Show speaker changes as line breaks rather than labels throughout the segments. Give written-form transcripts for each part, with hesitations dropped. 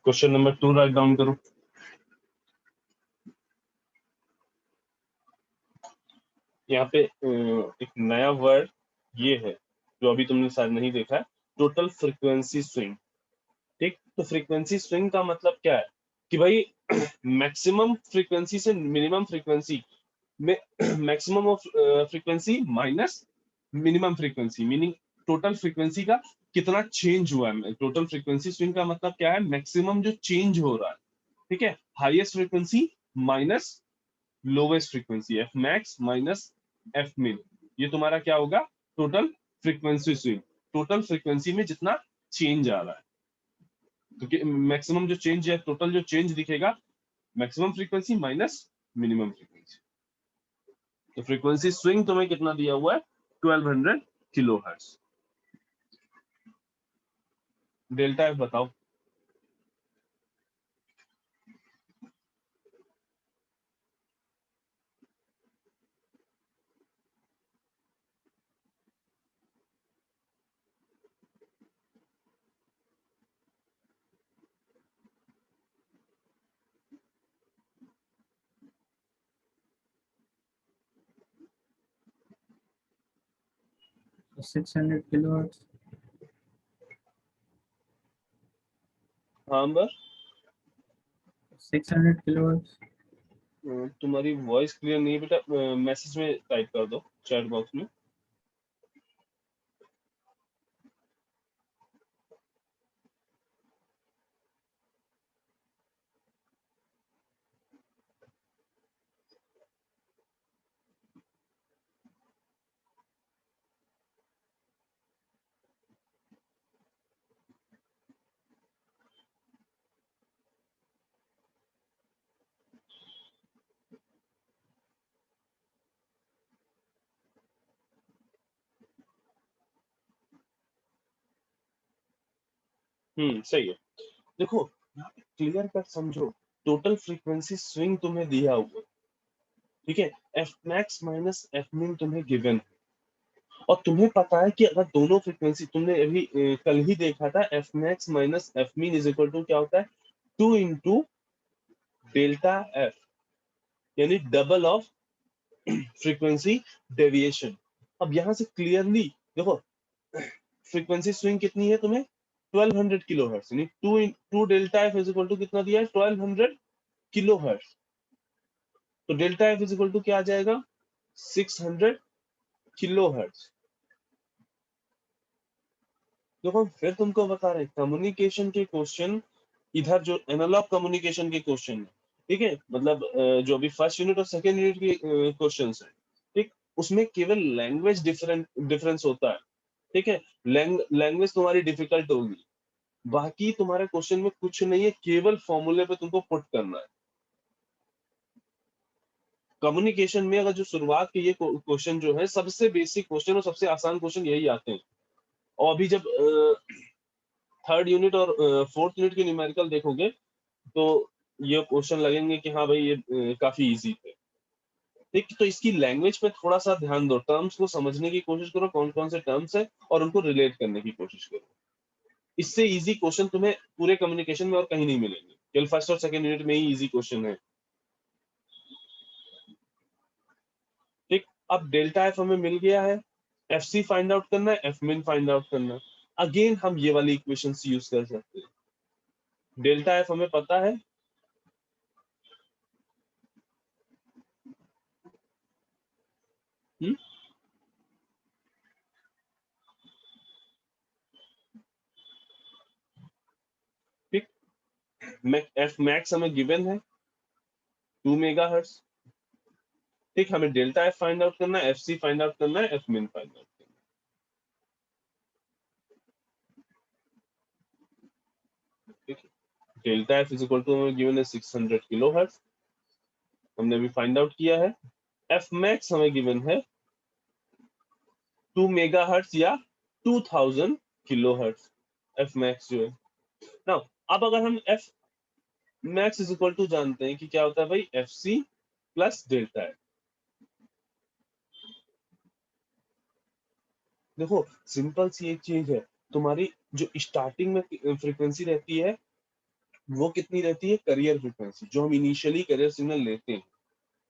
Question number 2 write down करो। यहाँ पे एक नया वर्ड ये है जो अभी तुमने शायद नहीं देखा है, टोटल फ्रीक्वेंसी स्विंग। ठीक, तो फ्रीक्वेंसी स्विंग का मतलब क्या है कि भाई मैक्सिमम फ्रीक्वेंसी से मिनिमम फ्रीक्वेंसी में maximum of frequency minus minimum frequency, meaning total frequency का कितना चेंज हुआ है। टोटल फ्रीक्वेंसी स्विंग का मतलब क्या है, मैक्सिमम जो चेंज हो रहा है। ठीक है, highest frequency minus lowest frequency, F max minus F मिन, ये तुम्हारा क्या होगा, total frequency swing. Total frequency में जितना चेंज आ रहा है, क्योंकि मैक्सिमम जो चेंज है, टोटल जो चेंज दिखेगा maximum frequency minus minimum frequency. तो फ्रीक्वेंसी स्विंग तुम्हें कितना दिया हुआ है, 1200 किलो हर्ट्ज। डेल्टा एफ बताओ।
600 kilohertz.
हाँ अंबर,
600 kilohertz.
तुम्हारी वॉइस क्लियर नहीं है बेटा, मैसेज में टाइप कर दो चैट बॉक्स में। सही है। देखो यहाँ पे क्लियर कट समझो, टोटल फ्रीक्वेंसी स्विंग तुम्हें दिया हुआ है, ठीक है, एफ मैक्स माइनस एफ मिन तुम्हें गिवन है, और तुम्हें पता है कि अगर दोनों फ्रीक्वेंसी, तुमने अभी कल ही देखा था, एफ मैक्स माइनस एफ मिन इज इक्वल टू क्या होता है, 2 इंटू डेल्टा एफ, यानी डबल ऑफ फ्रीक्वेंसी डेविएशन। अब यहां से क्लियरली देखो, फ्रीक्वेंसी स्विंग कितनी है तुम्हें, 1200 किलो हर्ट्ज, यानी 2 delta F is equal to कितना दिया है, 1200 किलो हर्ट्ज। तो delta F is equal to क्या आ जाएगा, 600 किलो हर्ट्ज। देखो फिर तुमको बता रहे, कम्युनिकेशन के क्वेश्चन, इधर जो एनालॉग कम्युनिकेशन के क्वेश्चन है, ठीक है, मतलब जो अभी फर्स्ट यूनिट और सेकेंड यूनिट के क्वेश्चन है, ठीक, उसमें केवल लैंग्वेज डिफरेंस होता है। ठीक है, लैंग्वेज तुम्हारी डिफिकल्ट होगी, बाकी तुम्हारे क्वेश्चन में कुछ नहीं है, केवल फॉर्मूले पे तुमको पुट करना है। कम्युनिकेशन में अगर जो शुरुआत के ये क्वेश्चन जो है, सबसे बेसिक क्वेश्चन और सबसे आसान क्वेश्चन यही आते हैं। और अभी जब थर्ड यूनिट और फोर्थ यूनिट के न्यूमेरिकल देखोगे तो ये क्वेश्चन लगेंगे कि हाँ भाई ये काफी इजी थे। ठीक, तो इसकी लैंग्वेज पे थोड़ा सा ध्यान दो, टर्म्स को समझने की कोशिश करो, कौन कौन से टर्म्स है और उनको रिलेट करने की कोशिश करो। इससे इजी क्वेश्चन तुम्हें पूरे कम्युनिकेशन में और कहीं नहीं मिलेंगे, केवल फर्स्ट और सेकंड यूनिट में ही इजी क्वेश्चन है। ठीक, अब डेल्टा एफ हमें मिल गया है, एफ सी फाइंड आउट करना है, एफ मिन फाइंड आउट करना है। अगेन हम ये वाली इक्वेशन यूज कर सकते हैं। डेल्टा एफ हमें पता है, ठीक, एफ मैक्स हमें गिवन है 2 मेगाहर्ट्ज। ठीक, हमें डेल्टा एफ फाइंड आउट करना है, एफ सी फाइंड आउट करना है, एफ मिन फाइंड आउट करना है। ठीक, delta F is equal to हमें गिवन है 600 किलो हर्ट्ज, हमने अभी फाइंड आउट किया है। एफ मैक्स हमें गिवन है 2 मेगाहर्ट्ज या 2000 किलो हर्ट्ज, एफ मैक्स जो है ना। अब अगर हम F max is equal to जानते हैं कि क्या होता है भाई, F C plus delta F. देखो सिंपल सी एक चीज है, तुम्हारी जो स्टार्टिंग में फ्रीक्वेंसी रहती है वो कितनी रहती है, करियर फ्रीक्वेंसी, जो हम इनिशियली करियर सिग्नल लेते हैं।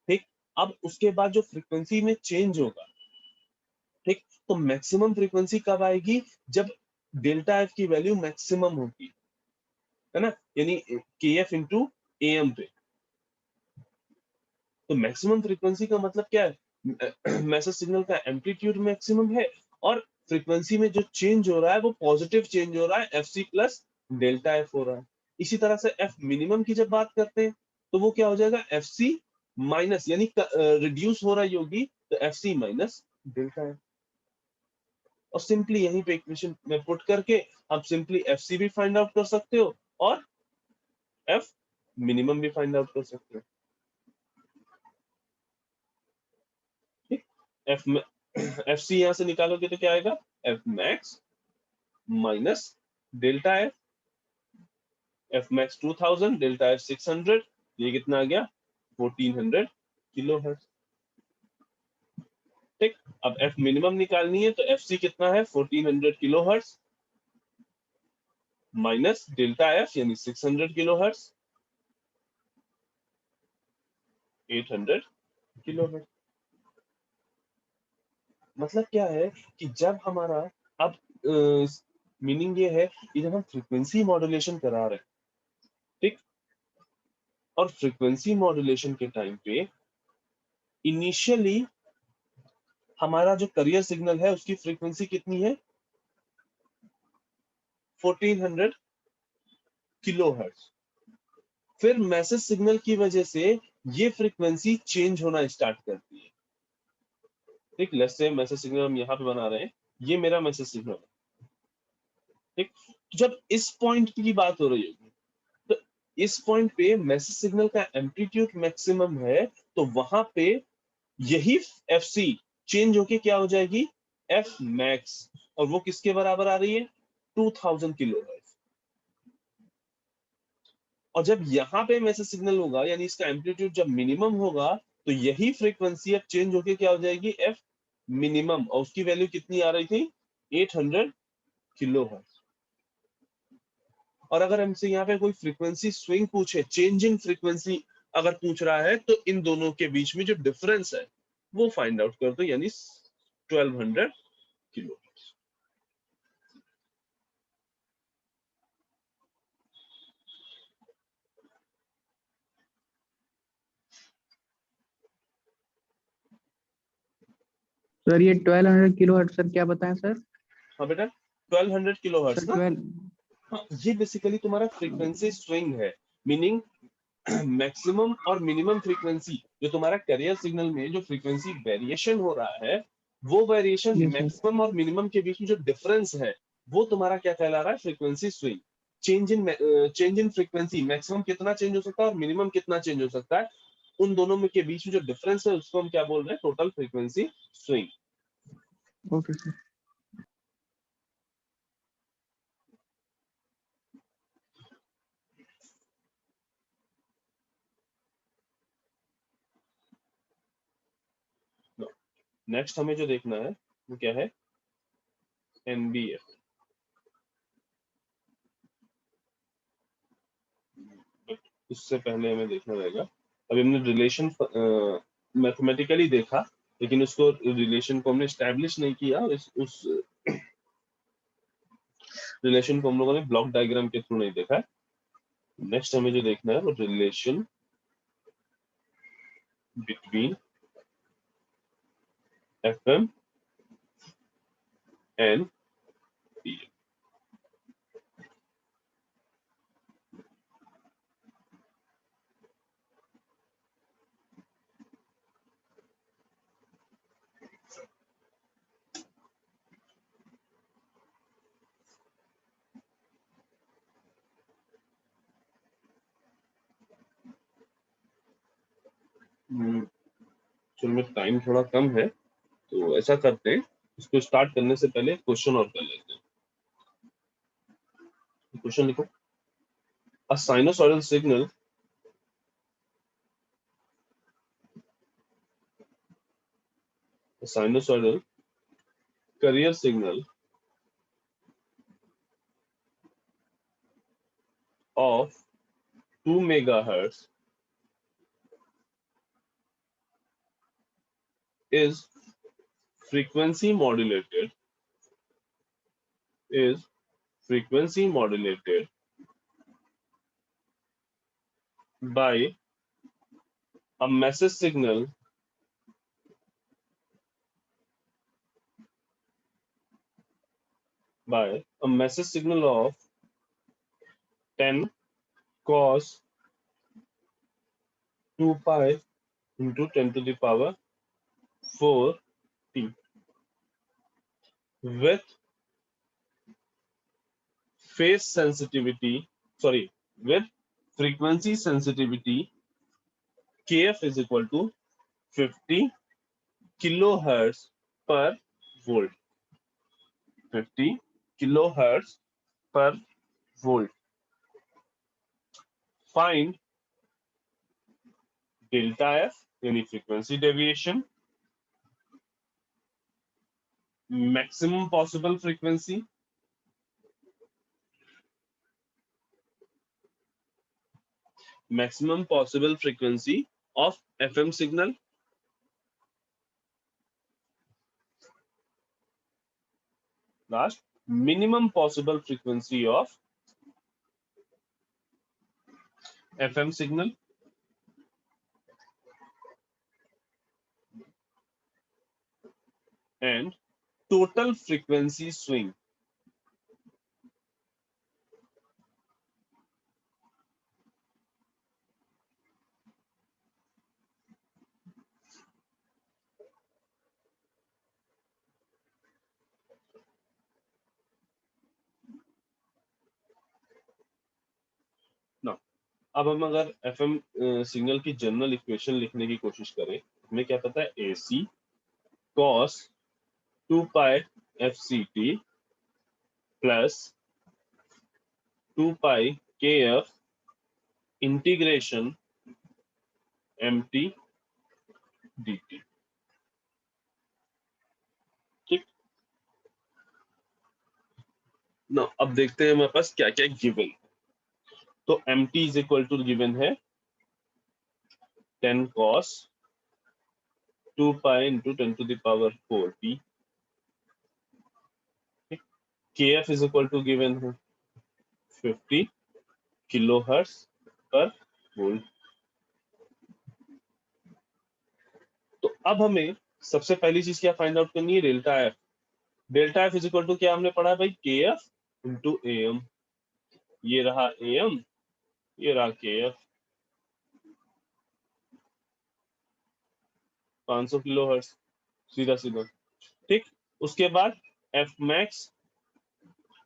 ठीक, अब उसके बाद जो फ्रीक्वेंसी में चेंज होगा, ठीक, तो मैक्सिमम फ्रीक्वेंसी कब आएगी, जब डेल्टा एफ की वैल्यू मैक्सिमम होगी, है ना, यानी के एफ इंटू ए एम पे। तो मैक्सिमम फ्रीक्वेंसी का मतलब क्या है, मैसेज सिग्नल का एम्पलीट्यूड मैक्सिमम है और फ्रीक्वेंसी में जो चेंज हो रहा है वो पॉजिटिव चेंज हो रहा है, F C plus delta F हो रहा है। इसी तरह से एफ मिनिमम की जब बात करते हैं तो वो क्या हो जाएगा, एफ सी माइनस, यानी रिड्यूस हो रही होगी, तो F C minus delta F. और सिंपली यहीं पे इक्वेशन में पुट करके आप सिंपली एफ सी भी फाइंड आउट कर सकते हो और एफ मिनिमम भी फाइंड आउट कर सकते हो। ठीक, एफ में एफ सी यहां से निकालोगे तो क्या आएगा, F max minus delta F, F max 2000, delta F 600, ये कितना आ गया, 1400 किलो हर्ट्ज। ठीक, अब एफ मिनिमम निकालनी है तो एफ सी कितना है, 1400 kilo hertz minus delta F यानी 600 किलो हर्ट्ज, 800 किलो हर्ट्ज। मतलब क्या है कि जब हमारा, अब मीनिंग ये है कि जब हम फ्रीक्वेंसी मॉड्यूलेशन करा रहे हैं, ठीक, और फ्रीक्वेंसी मॉड्यूलेशन के टाइम पे इनिशियली हमारा जो करियर सिग्नल है उसकी फ्रीक्वेंसी कितनी है, 1400 किलो हर्ट्ज। फिर मैसेज सिग्नल की वजह से ये फ्रीक्वेंसी चेंज होना स्टार्ट करती है। ठीक, लेट्स से मैसेज सिग्नल हम यहाँ पे बना रहे हैं, ये मेरा मैसेज सिग्नल है। ठीक, तो जब इस पॉइंट की बात हो रही होगी तो इस पॉइंट पे मैसेज सिग्नल का एम्पलीट्यूड मैक्सिमम है, तो वहां पे यही एफ सी चेंज होके क्या हो जाएगी, एफ मैक्स, और वो किसके बराबर आ रही है, 2000 किलो हर्ट्ज। और जब यहाँ पे मैसेज सिग्नल होगा यानी इसका एम्पलीट्यूड जब मिनिमम होगा, तो यही फ्रीक्वेंसी अब चेंज होके क्या हो जाएगी, एफ मिनिमम, और उसकी वैल्यू कितनी आ रही थी, 800 किलो हर्ट्ज। और अगर हमसे यहाँ पे कोई फ्रीक्वेंसी स्विंग पूछे, चेंज इन फ्रीक्वेंसी अगर पूछ रहा है, तो इन दोनों के बीच में जो डिफरेंस है वो फाइंड आउट कर दो, यानी 1200 किलो।
सर ये 1200 किलो हर्ट्ज सर क्या बताएं सर?
हाँ बेटा, 1200 किलो हर्ट्ज
सर
ना।
12।
हाँ, ये बेसिकली तुम्हारा फ्रीक्वेंसी स्विंग है, मीनिंग मैक्सिमम और मिनिमम फ्रीक्वेंसी, जो तुम्हारा कैरियर सिग्नल में जो फ्रीक्वेंसी वेरिएशन हो रहा है, वो वेरिएशन
यस सर।
मैक्सिमम और मिनिमम के बीच में जो डिफरेंस है वो तुम्हारा क्या कहला रहा है, frequency swing. Change in frequency, maximum कितना चेंज हो सकता है और मिनिमम कितना चेंज हो सकता है, उन दोनों में के बीच में जो डिफरेंस है उसको हम क्या बोल रहे हैं, total frequency swing.
Okay sir.
Next हमें जो देखना है वो क्या है, एनबीएफ। उससे पहले हमें देखना रहेगा, अभी हमने रिलेशन मैथमेटिकली देखा, लेकिन उसको रिलेशन को हमने स्टैब्लिश नहीं किया, उस रिलेशन को हम लोगों ने ब्लॉक डायग्राम के थ्रू नहीं देखा। नेक्स्ट हमें जो देखना है वो relation between FM and PM. चलो में टाइम थोड़ा कम है, तो ऐसा करते हैं, इसको स्टार्ट करने से पहले क्वेश्चन और कर लेते हैं। क्वेश्चन लिखो, a sinusoidal signal sinusoidal carrier signal of 2 megahertz is frequency modulated by a message signal of 10 cos 2 pi into 10 to the power 4 t with phase sensitivity, with frequency sensitivity kf is equal to 50 kilohertz per volt. 50 kilohertz per volt. Find delta f यानी frequency deviation, maximum possible frequency, of FM signal, last minimum possible frequency of FM signal, and total frequency swing. Now, अब हम अगर FM signal की general equation लिखने की कोशिश करें, हमें क्या पता है, AC cos 2 pi FCT plus 2 pi KF integration MT dt. ठीक, ना अब देखते हैं हमारे पास क्या क्या गिवन। तो MT is equal to given है 10 cos 2 pi into 10 to the power 4t. KF is equal to given है 50 kilohertz per volt. तो अब हमें सबसे पहली चीज क्या फाइंड आउट करनी है, delta F. Delta F is equal to क्या हमने पढ़ा भाई, के एफ इंटू ए एम। ये रहा ए एम, ये रहा के एफ, 500 किलोहर्ट्ज सीधा सीधा। ठीक, उसके बाद एफ मैक्स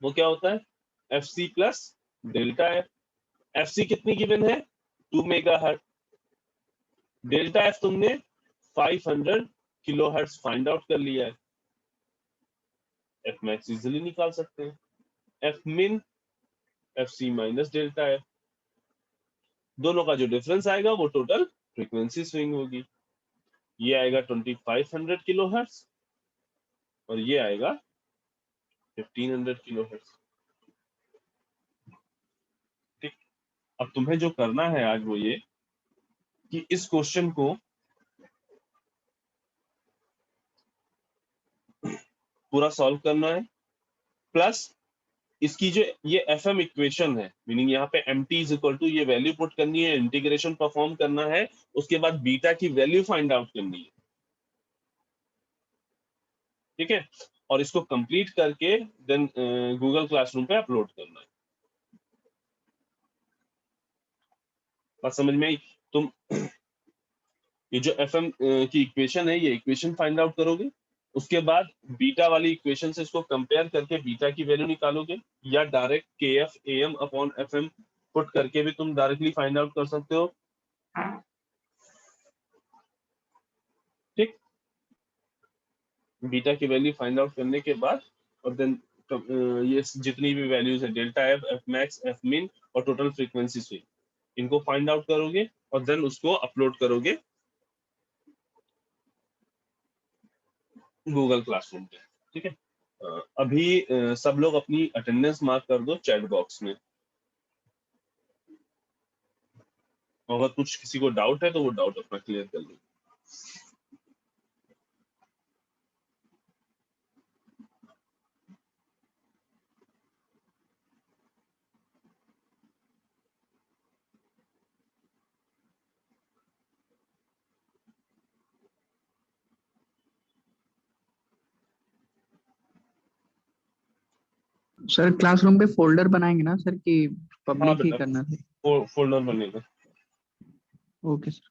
वो क्या होता है, F C plus delta F. F C कितनी गिवन है, 2 मेगाहर्ट्ज। डेल्टा एफ तुमने 500 किलोहर्ट्ज फाइंड आउट कर लिया है। एफ मैक्स इजिली निकाल सकते हैं, F min F C minus delta F, दोनों का जो डिफरेंस आएगा वो टोटल फ्रीक्वेंसी स्विंग होगी। ये आएगा 2500 किलोहर्ट्ज और ये आएगा 1500 किलोहर्ट्ज। ठीक, अब तुम्हें जो करना है आज वो ये कि इस क्वेश्चन को पूरा सॉल्व करना है, प्लस इसकी जो ये एफएम इक्वेशन है, मीनिंग यहाँ पे mt इज इक्वल टू ये वैल्यू पुट करनी है, इंटीग्रेशन परफॉर्म करना है, उसके बाद बीटा की वैल्यू फाइंड आउट करनी है। ठीक है, और इसको कंप्लीट करके देन गूगल क्लासरूम पे अपलोड करना है। बात समझ में आई? तुम ये जो एफएम की इक्वेशन है, ये इक्वेशन फाइंड आउट करोगे, उसके बाद बीटा वाली इक्वेशन से इसको कंपेयर करके बीटा की वैल्यू निकालोगे, या डायरेक्ट के F A M upon F M put करके भी तुम डायरेक्टली फाइंड आउट कर सकते हो। ठीक, बीटा की वैल्यू फाइंड आउट करने के बाद और देन ये जितनी भी वैल्यूज है, delta F, F max, F मिन और टोटल फ्रीक्वेंसी स्विंग, इनको फाइंड आउट करोगे और देन उसको अपलोड करोगे गूगल क्लासरूम पे। ठीक है, अभी सब लोग अपनी अटेंडेंस मार्क कर दो चैट बॉक्स में। अगर कुछ किसी को डाउट है तो वो डाउट अपना क्लियर कर लो।
सर क्लासरूम पे फोल्डर बनाएंगे ना सर कि
हाँ
पब्लिक ही
बेटा,
करना सर?
फोल्डर बनेगा।
Okay sir.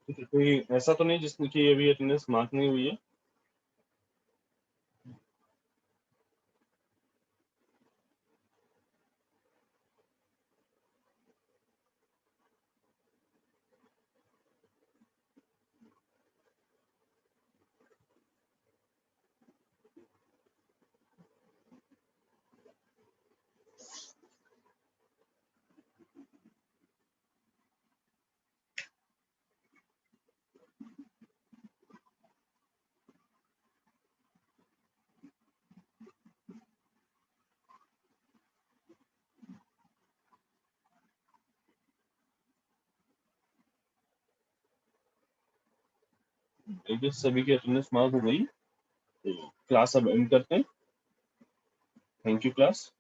कोई ऐसा तो नहीं जिसने की अभी अटेंडेंस मार्क नहीं हुई है? देखिए सभी की अटेंडेंस मार्क हो गई, तो क्लास अब एंड करते हैं। Thank you class.